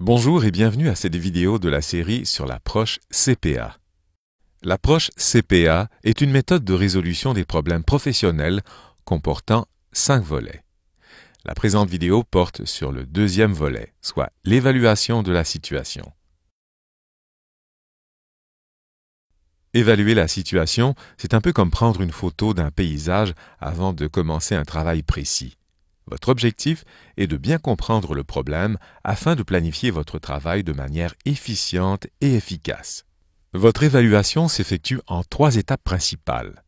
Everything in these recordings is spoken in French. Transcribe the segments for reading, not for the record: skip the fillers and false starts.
Bonjour et bienvenue à cette vidéo de la série sur l'approche CPA. L'approche CPA est une méthode de résolution des problèmes professionnels comportant 5 volets. La présente vidéo porte sur le deuxième volet, soit l'évaluation de la situation. Évaluer la situation, c'est un peu comme prendre une photo d'un paysage avant de commencer un travail précis. Votre objectif est de bien comprendre le problème afin de planifier votre travail de manière efficiente et efficace. Votre évaluation s'effectue en 3 étapes principales.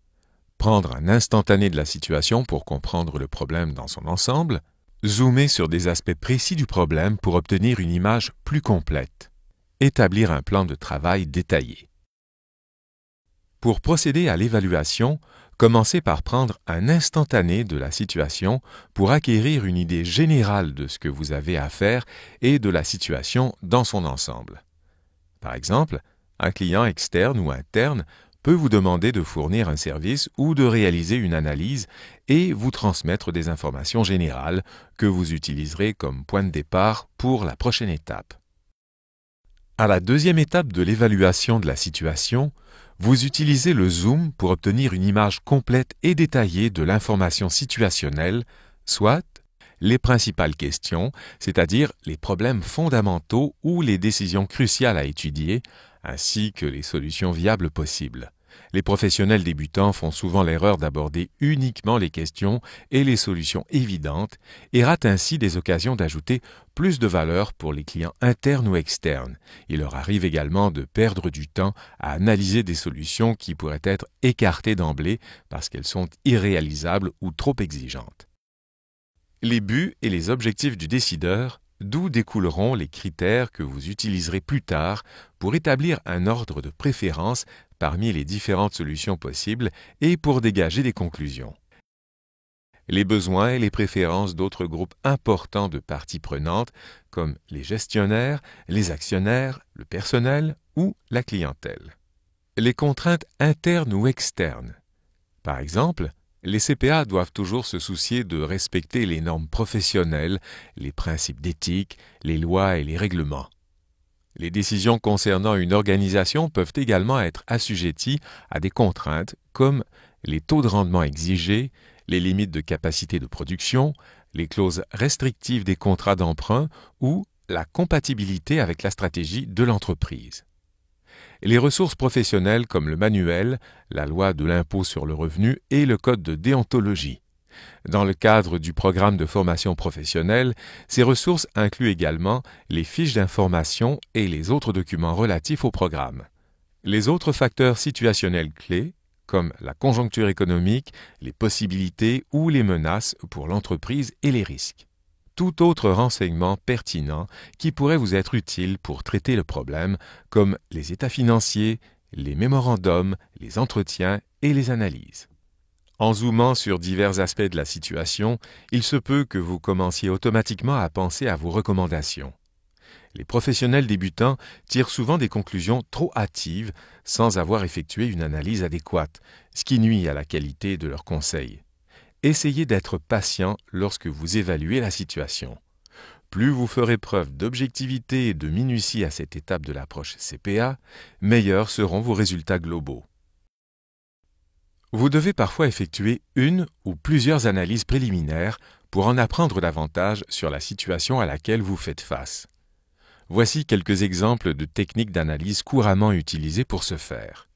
Prendre un instantané de la situation pour comprendre le problème dans son ensemble, zoomer sur des aspects précis du problème pour obtenir une image plus complète, établir un plan de travail détaillé. Pour procéder à l'évaluation, commencez par prendre un instantané de la situation pour acquérir une idée générale de ce que vous avez à faire et de la situation dans son ensemble. Par exemple, un client externe ou interne peut vous demander de fournir un service ou de réaliser une analyse et vous transmettre des informations générales que vous utiliserez comme point de départ pour la prochaine étape. À la deuxième étape de l'évaluation de la situation, vous utilisez le zoom pour obtenir une image complète et détaillée de l'information situationnelle, soit les principales questions, c'est-à-dire les problèmes fondamentaux ou les décisions cruciales à étudier, ainsi que les solutions viables possibles. Les professionnels débutants font souvent l'erreur d'aborder uniquement les questions et les solutions évidentes et ratent ainsi des occasions d'ajouter plus de valeur pour les clients internes ou externes. Il leur arrive également de perdre du temps à analyser des solutions qui pourraient être écartées d'emblée parce qu'elles sont irréalisables ou trop exigeantes. Les buts et les objectifs du décideur, d'où découleront les critères que vous utiliserez plus tard pour établir un ordre de préférence parmi les différentes solutions possibles et pour dégager des conclusions. Les besoins et les préférences d'autres groupes importants de parties prenantes, comme les gestionnaires, les actionnaires, le personnel ou la clientèle. Les contraintes internes ou externes. Par exemple, les CPA doivent toujours se soucier de respecter les normes professionnelles, les principes d'éthique, les lois et les règlements. Les décisions concernant une organisation peuvent également être assujetties à des contraintes comme les taux de rendement exigés, les limites de capacité de production, les clauses restrictives des contrats d'emprunt ou la compatibilité avec la stratégie de l'entreprise. Les ressources professionnelles comme le manuel, la loi de l'impôt sur le revenu et le code de déontologie. Dans le cadre du programme de formation professionnelle, ces ressources incluent également les fiches d'information et les autres documents relatifs au programme. Les autres facteurs situationnels clés, comme la conjoncture économique, les possibilités ou les menaces pour l'entreprise et les risques. Tout autre renseignement pertinent qui pourrait vous être utile pour traiter le problème, comme les états financiers, les mémorandums, les entretiens et les analyses. En zoomant sur divers aspects de la situation, il se peut que vous commenciez automatiquement à penser à vos recommandations. Les professionnels débutants tirent souvent des conclusions trop hâtives sans avoir effectué une analyse adéquate, ce qui nuit à la qualité de leurs conseils. Essayez d'être patient lorsque vous évaluez la situation. Plus vous ferez preuve d'objectivité et de minutie à cette étape de l'approche CPA, meilleurs seront vos résultats globaux. Vous devez parfois effectuer une ou plusieurs analyses préliminaires pour en apprendre davantage sur la situation à laquelle vous faites face. Voici quelques exemples de techniques d'analyse couramment utilisées pour ce faire.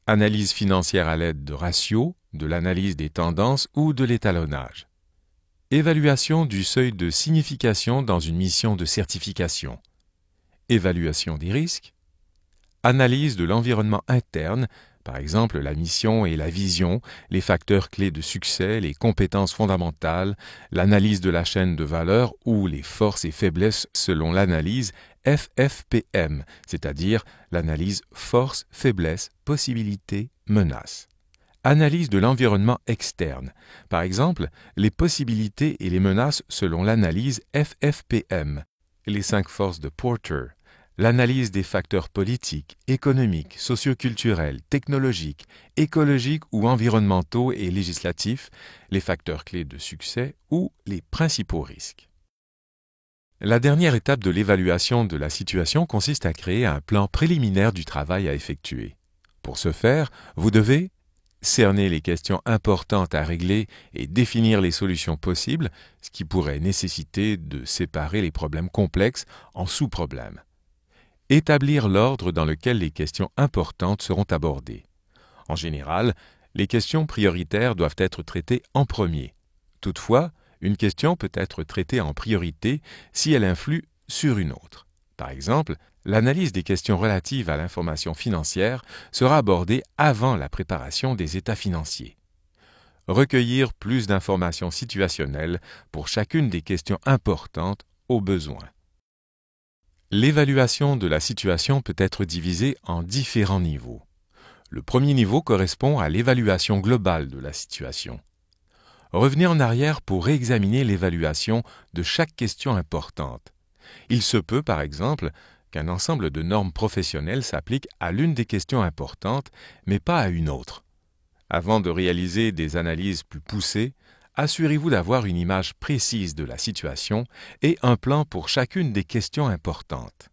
Analyse financière à l'aide de ratios, de l'analyse des tendances ou de l'étalonnage. Évaluation du seuil de signification dans une mission de certification. Évaluation des risques. Analyse de l'environnement interne, par exemple la mission et la vision, les facteurs clés de succès, les compétences fondamentales, l'analyse de la chaîne de valeur ou les forces et faiblesses selon l'analyse FFPM, c'est-à-dire l'analyse force, faiblesse, possibilité, menace. Analyse de l'environnement externe, par exemple les possibilités et les menaces selon l'analyse FFPM, les 5 forces de Porter. L'analyse des facteurs politiques, économiques, socioculturels, technologiques, écologiques ou environnementaux et législatifs, les facteurs clés de succès ou les principaux risques. La dernière étape de l'évaluation de la situation consiste à créer un plan préliminaire du travail à effectuer. Pour ce faire, vous devez cerner les questions importantes à régler et définir les solutions possibles, ce qui pourrait nécessiter de séparer les problèmes complexes en sous-problèmes. Établir l'ordre dans lequel les questions importantes seront abordées. En général, les questions prioritaires doivent être traitées en premier. Toutefois, une question peut être traitée en priorité si elle influe sur une autre. Par exemple, l'analyse des questions relatives à l'information financière sera abordée avant la préparation des états financiers. Recueillir plus d'informations situationnelles pour chacune des questions importantes au besoin. L'évaluation de la situation peut être divisée en différents niveaux. Le premier niveau correspond à l'évaluation globale de la situation. Revenez en arrière pour réexaminer l'évaluation de chaque question importante. Il se peut, par exemple, qu'un ensemble de normes professionnelles s'applique à l'une des questions importantes, mais pas à une autre. Avant de réaliser des analyses plus poussées, assurez-vous d'avoir une image précise de la situation et un plan pour chacune des questions importantes.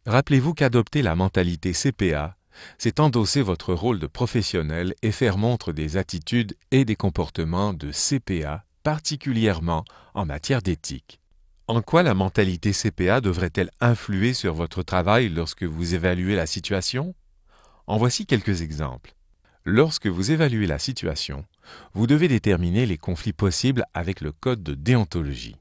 Rappelez-vous qu'adopter la mentalité CPA, c'est endosser votre rôle de professionnel et faire montre des attitudes et des comportements de CPA, particulièrement en matière d'éthique. En quoi la mentalité CPA devrait-elle influer sur votre travail lorsque vous évaluez la situation? En voici quelques exemples. Lorsque vous évaluez la situation, vous devez déterminer les conflits possibles avec le code de déontologie.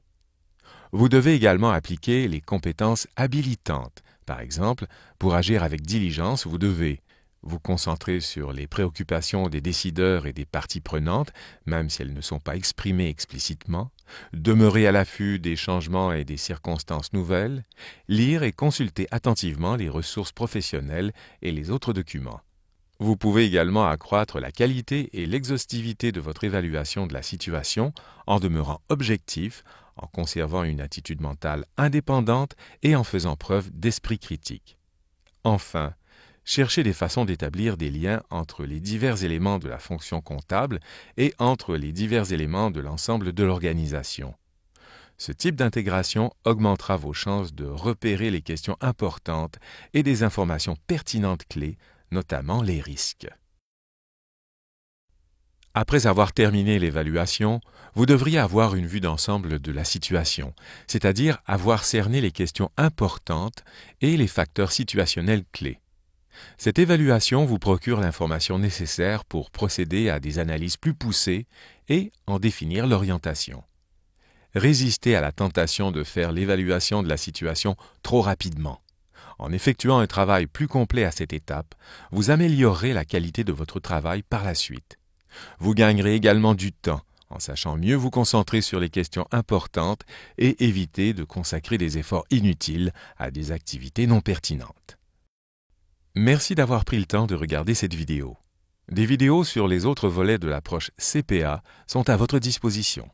Vous devez également appliquer les compétences habilitantes. Par exemple, pour agir avec diligence, vous devez vous concentrer sur les préoccupations des décideurs et des parties prenantes, même si elles ne sont pas exprimées explicitement, demeurer à l'affût des changements et des circonstances nouvelles, lire et consulter attentivement les ressources professionnelles et les autres documents. Vous pouvez également accroître la qualité et l'exhaustivité de votre évaluation de la situation en demeurant objectif, en conservant une attitude mentale indépendante et en faisant preuve d'esprit critique. Enfin, cherchez des façons d'établir des liens entre les divers éléments de la fonction comptable et entre les divers éléments de l'ensemble de l'organisation. Ce type d'intégration augmentera vos chances de repérer les questions importantes et des informations pertinentes clés, notamment les risques. Après avoir terminé l'évaluation, vous devriez avoir une vue d'ensemble de la situation, c'est-à-dire avoir cerné les questions importantes et les facteurs situationnels clés. Cette évaluation vous procure l'information nécessaire pour procéder à des analyses plus poussées et en définir l'orientation. Résistez à la tentation de faire l'évaluation de la situation trop rapidement. En effectuant un travail plus complet à cette étape, vous améliorerez la qualité de votre travail par la suite. Vous gagnerez également du temps en sachant mieux vous concentrer sur les questions importantes et éviter de consacrer des efforts inutiles à des activités non pertinentes. Merci d'avoir pris le temps de regarder cette vidéo. Des vidéos sur les autres volets de l'approche CPA sont à votre disposition.